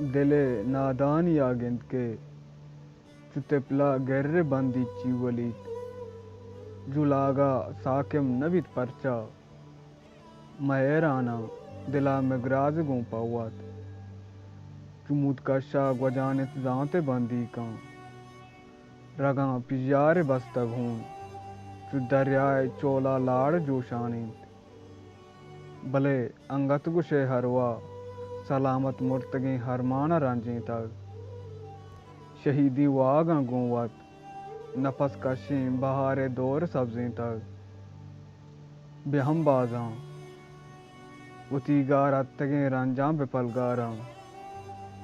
دلے نادان یا گند کے چتے پلا گرے بندی چیولیت جولاگا ساکم نبیت پرچا مہرانا دلا مگراز گوں پاوات چمود کشا گوجانت زانتے بندی کان رگاں پیار بستگ ہوں چو دریائے چولا لاڑ جوشانیت بلے انگت گشے ہروا سلامت مرتگیں ہرمانا رنجیں تگ شہیدی واگاں گونوت نفس کشیں بہار دور سبزیں تگ بے ہم بازاں وتی گارت تگیں رنجاں بے پلگاراں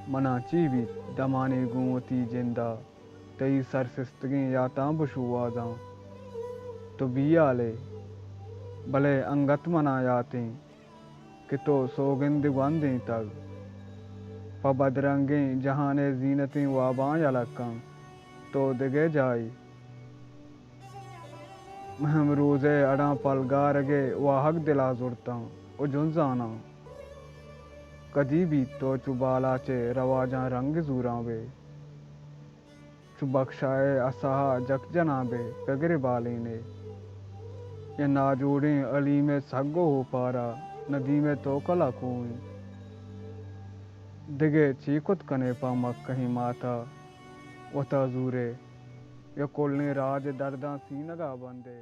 منا چیویت دمانے گوں وتی جندہ تئی سرسستگیں یاتاں بشوازاں تو بیالے بلے انگت منا یاتیں کہ تو سوگند گوندیں تگ پبدرنگیں جہانے زینتیں واباں یلکاں تو دگے جائی مہم روزے اڑاں پلگارگے واہک دلا زرتاں او جنزاناں کدی بھی تو چو بالا چے رواجاں رنگ زوراں بے چو بخشائے اسہا جک جناں بے پگرے بالینے یا ناجوڑیں علی میں سگو ہو پارا ندی میں تو کلا کوئیں دگے چیکت کنے پامک کہیں ماتا وتا زورے یا کولنے راج درداں سینگا بندے